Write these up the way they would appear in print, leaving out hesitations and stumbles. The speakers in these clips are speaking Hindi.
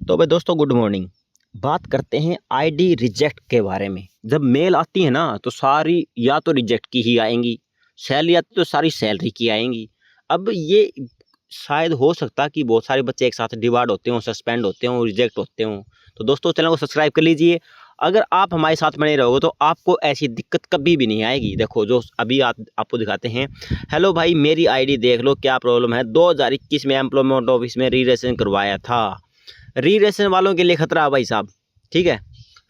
तो भाई दोस्तों गुड मॉर्निंग। बात करते हैं आईडी रिजेक्ट के बारे में। जब मेल आती है ना तो सारी या तो रिजेक्ट की ही आएंगी, सैलरी आती तो सारी सैलरी की आएंगी। अब ये शायद हो सकता है कि बहुत सारे बच्चे एक साथ डिवाइड होते हों, सस्पेंड होते हों, रिजेक्ट होते हों। तो दोस्तों चैनल को सब्सक्राइब कर लीजिए। अगर आप हमारे साथ बने रहोगे तो आपको ऐसी दिक्कत कभी भी नहीं आएगी। देखो जो अभी आपको दिखाते हैं। हेलो भाई, मेरी आईडी देख लो, क्या प्रॉब्लम है। 2021 में एम्प्लॉयमेंट ऑफिस में री रजिस्ट्रेशन करवाया था। री रजिस्ट्रेशन वालों के लिए खतरा है भाई साहब, ठीक है।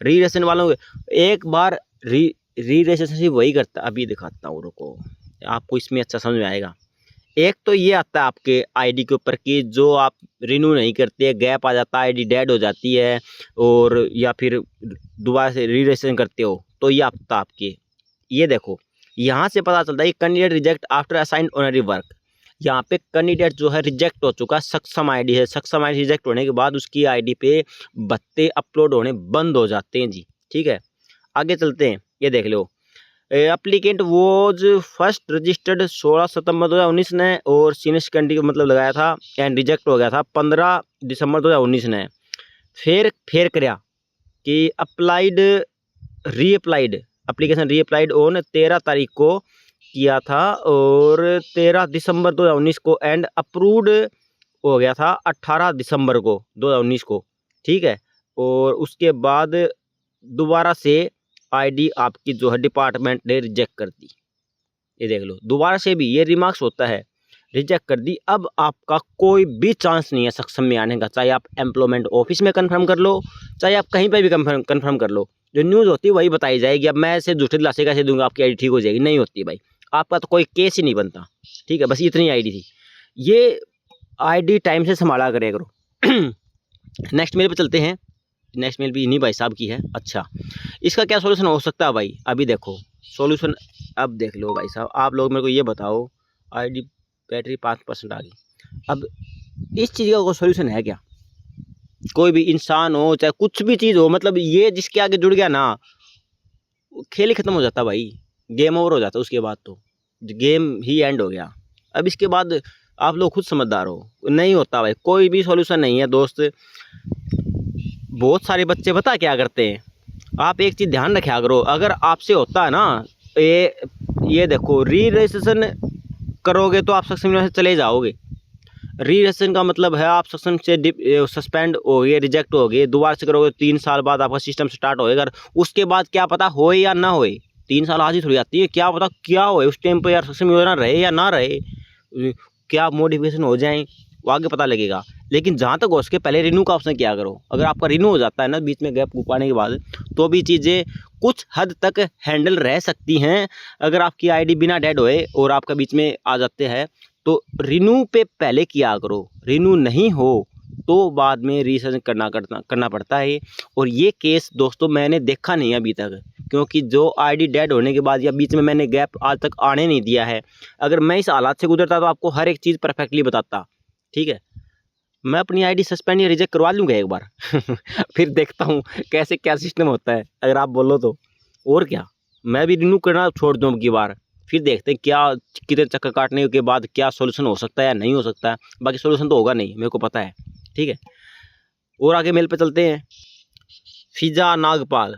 री रजिस्ट्रेशन वालों के एक बार री रजिस्ट्रेशन सिर्फ वही करता। अभी दिखाता हूँ, रुको, आपको इसमें अच्छा समझ में आएगा। एक तो ये आता है आपके आईडी के ऊपर कि जो आप रिन्यू नहीं करते, गैप आ जाता है, आईडी डेड हो जाती है, और या फिर दोबारा से री रजिस्ट्रेशन करते हो तो ये आता है आपके। ये देखो, यहाँ से पता चलता है candidate reject after assigned honorary work. यहाँ पे कैंडिडेट जो है रिजेक्ट हो चुका, सक्षम आईडी है। सक्षम आईडी रिजेक्ट होने के बाद उसकी आईडी पे भत्ते अपलोड होने बंद हो जाते हैं जी, ठीक है। आगे चलते हैं, ये देख लो। एप्लीकेंट वॉज फर्स्ट रजिस्टर्ड 16 सितंबर 2019 ने, और सीनियर सेकेंडरी का मतलब लगाया था एंड रिजेक्ट हो गया था 15 दिसंबर 2019 ने। फिर कराया कि अप्लाइड रीअप्लाइड, एप्लीकेशन रीअप्लाइड ऑन 13 तारीख को किया था, और 13 दिसंबर 2019 को, एंड अप्रूव्ड हो गया था 18 दिसंबर को 2019 को, ठीक है। और उसके बाद दोबारा से आईडी आपकी जो है डिपार्टमेंट ने रिजेक्ट कर दी। ये देख लो, दोबारा से भी ये रिमार्क्स होता है, रिजेक्ट कर दी। अब आपका कोई भी चांस नहीं है सक्षम में आने का, चाहे आप एम्प्लॉयमेंट ऑफिस में कंफर्म कर लो, चाहे आप कहीं पे भी कंफर्म कर लो। जो न्यूज़ होती है वही बताई जाएगी। अब मैं ऐसे झूठे दिलासे कैसे दूंगा आपकी आईडी ठीक हो जाएगी, नहीं होती भाई। आपका तो कोई केस ही नहीं बनता, ठीक है। बस इतनी आईडी थी। ये आईडी टाइम से संभाला करे करो। नेक्स्ट मेल पे चलते हैं। नेक्स्ट मेल भी इन्हीं भाई साहब की है। अच्छा, इसका क्या सॉल्यूशन हो सकता है भाई? अभी देखो सॉल्यूशन, अब देख लो भाई साहब। आप लोग मेरे को ये बताओ, आईडी बैटरी 5% आ गई। अब इस चीज़ का कोई सॉल्यूशन है क्या? कोई भी इंसान हो, चाहे कुछ भी चीज़ हो, मतलब ये जिसके आगे जुड़ गया ना, खेल ही खत्म हो जाता भाई, गेम ओवर हो जाता। उसके बाद तो गेम ही एंड हो गया। अब इसके बाद आप लोग खुद समझदार हो, नहीं होता भाई, कोई भी सॉल्यूशन नहीं है दोस्त। बहुत सारे बच्चे पता क्या करते हैं, आप एक चीज़ ध्यान रखा करो, अगर आपसे होता है ना ये देखो, री रजिस्ट्रेशन करोगे तो आप सक्षम से चले जाओगे। री रजिस्ट्रेशन का मतलब है आप सक्षम से सस्पेंड हो गए, रिजेक्ट हो गए, दोबारा से करोगे 3 साल बाद आपका सिस्टम स्टार्ट होएगा। उसके बाद क्या पता होए या ना होए, 3 साल आज ही थोड़ी आती है, क्या पता क्या होए उस टाइम पर, यार सक्षम योजना रहे या ना रहे, क्या मॉडिफिकेशन हो जाए, वो आगे पता लगेगा। लेकिन जहाँ तक हो सके पहले रिन्यू का ऑप्शन किया करो। अगर आपका रिन्यू हो जाता है ना बीच में गैप पाने के बाद, तो भी चीज़ें कुछ हद तक हैंडल रह सकती हैं। अगर आपकी आईडी बिना डेड होए और आपका बीच में आ जाते हैं तो रिन्यू पे पहले किया करो। रिन्यू नहीं हो तो बाद में रीसर्च करना पड़ता है। और ये केस दोस्तों मैंने देखा नहीं अभी तक, क्योंकि जो आईडी डेड होने के बाद या बीच में मैंने गैप आज तक आने नहीं दिया है। अगर मैं इस हालात से गुजरता तो आपको हर एक चीज़ परफेक्टली बताता, ठीक है। मैं अपनी आईडी सस्पेंड या रिजेक्ट करवा लूँगा एक बार। फिर देखता हूँ कैसे क्या सिस्टम होता है, अगर आप बोलो तो। और क्या, मैं भी रिन्यू करना छोड़ दूँ अब की बार, फिर देखते हैं क्या कितने चक्कर काटने के बाद क्या सोल्यूशन हो सकता है या नहीं हो सकता है। बाकी सोल्यूशन तो होगा नहीं, मेरे को पता है, ठीक है। और आगे मेल पे चलते हैं। फिजा नागपाल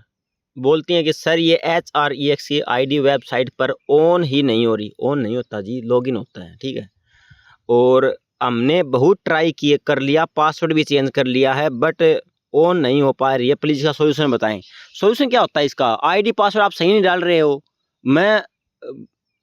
बोलती हैं कि सर ये HREX की आईडी वेबसाइट पर ऑन ही नहीं हो रही। ऑन नहीं होता जी, लॉगिन होता है, ठीक है। और हमने बहुत ट्राई किए, कर लिया, पासवर्ड भी चेंज कर लिया है, बट ऑन नहीं हो पा रही है। प्लीज़ इसका सोल्यूशन बताएं। सोल्यूशन क्या होता है इसका? आईडी पासवर्ड आप सही नहीं डाल रहे हो। मैं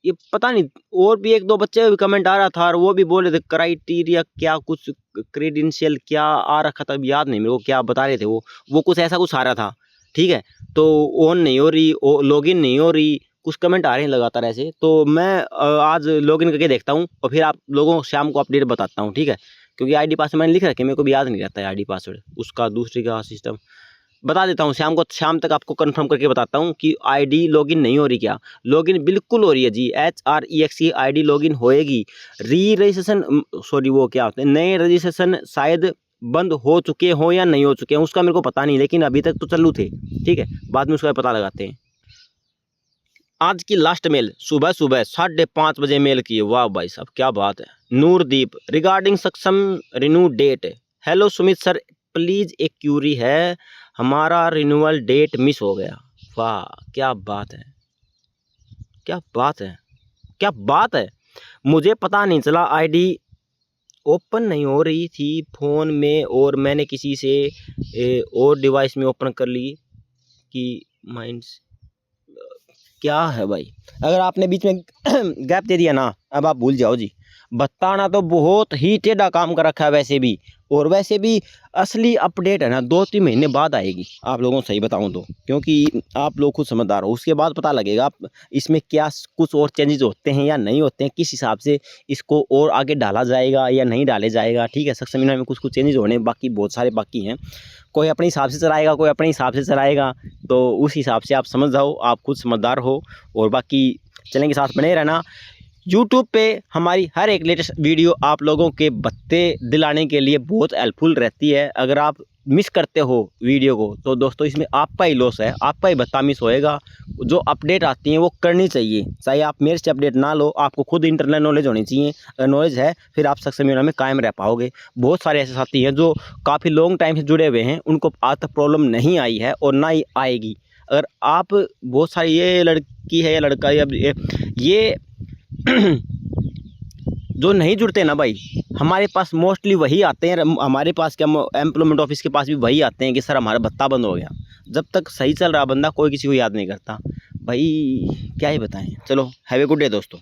ये पता नहीं, और भी 1-2 बच्चे भी कमेंट आ रहा था, और वो भी बोल रहे थे क्राइटेरिया क्या, कुछ क्रेडेंशियल क्या आ रखा था, याद नहीं मेरे को क्या बता रहे थे वो कुछ ऐसा कुछ आ रहा था, ठीक है। तो ऑन नहीं हो रही, लॉगिन नहीं हो रही, कुछ कमेंट आ रहे हैं लगातार ऐसे। तो मैं आज लॉगिन करके देखता हूँ और फिर आप लोगों को शाम को अपडेट बताता हूँ, ठीक है। क्योंकि आईडी पासवर्ड मैंने लिख रखे, मेरे को भी याद नहीं रहता है आईडी पासवर्ड उसका, दूसरी का सिस्टम बता देता हूँ शाम को। शाम तक आपको कंफर्म करके बताता हूँ कि आईडी लॉगिन नहीं हो रही क्या। लॉगिन बिल्कुल हो रही है जी, HREX की आईडी लॉगिन होएगी। री रजिस्ट्रेशन, सॉरी वो क्या होता है, नए रजिस्ट्रेशन शायद बंद हो चुके हों या नहीं हो चुके हैं, उसका मेरे को पता नहीं, लेकिन अभी तक तो चालू थे, ठीक है। बाद में उसका पता लगाते हैं। आज की लास्ट मेल सुबह 5:30 बजे मेल की है। वाह भाई साहब क्या बात है। Noordeep regarding Saksham renew date. Hello Sumit sir, please एक क्यूरी है, हमारा रिन्यूअल डेट मिस हो गया। वाह क्या बात है, क्या बात है, क्या बात है। मुझे पता नहीं चला, आईडी ओपन नहीं हो रही थी फ़ोन में और मैंने किसी से और डिवाइस में ओपन कर ली कि माइंड्स क्या है भाई। अगर आपने बीच में गैप दे दिया ना, अब आप भूल जाओ जी। बताना तो बहुत ही टेढ़ा काम कर रखा है वैसे भी, और वैसे भी असली अपडेट है ना 2-3 महीने बाद आएगी, आप लोगों को सही बताऊं तो, क्योंकि आप लोग खुद समझदार हो, उसके बाद पता लगेगा आप इसमें क्या कुछ और चेंजेस होते हैं या नहीं होते हैं, किस हिसाब से इसको और आगे डाला जाएगा या नहीं डाले जाएगा। ठीक है, सक्सेस मीना में कुछ कुछ चेंजेस होने बाकी, बहुत सारे बाकी हैं। कोई अपने हिसाब से चलाएगा, कोई अपने हिसाब से चलाएगा, तो उस हिसाब से आप समझ जाओ, आप खुद समझदार हो। और बाकी चैनल के साथ बने रहना। यूट्यूब पे हमारी हर एक लेटेस्ट वीडियो आप लोगों के बत्ते दिलाने के लिए बहुत हेल्पफुल रहती है। अगर आप मिस करते हो वीडियो को तो दोस्तों इसमें आपका ही लॉस है, आपका ही बत्ता मिस होएगा। जो अपडेट आती हैं वो करनी चाहिए, चाहे आप मेरे से अपडेट ना लो, आपको खुद इंटरनल नॉलेज होनी चाहिए। अगर नॉलेज है फिर आप सक्सेस मीना में कायम रह पाओगे। बहुत सारे ऐसे साथी हैं जो काफ़ी लॉन्ग टाइम से जुड़े हुए हैं, उनको आज तक प्रॉब्लम नहीं आई है और ना ही आएगी। अगर आप बहुत सारी, ये लड़की है या लड़का या ये जो नहीं जुड़ते ना भाई, हमारे पास मोस्टली वही आते हैं, हमारे पास क्या एम्प्लॉयमेंट ऑफिस के पास भी वही आते हैं कि सर हमारा भत्ता बंद हो गया। जब तक सही चल रहा बंदा कोई किसी को याद नहीं करता भाई, क्या ही बताएं। चलो हैव ए गुड डे दोस्तों।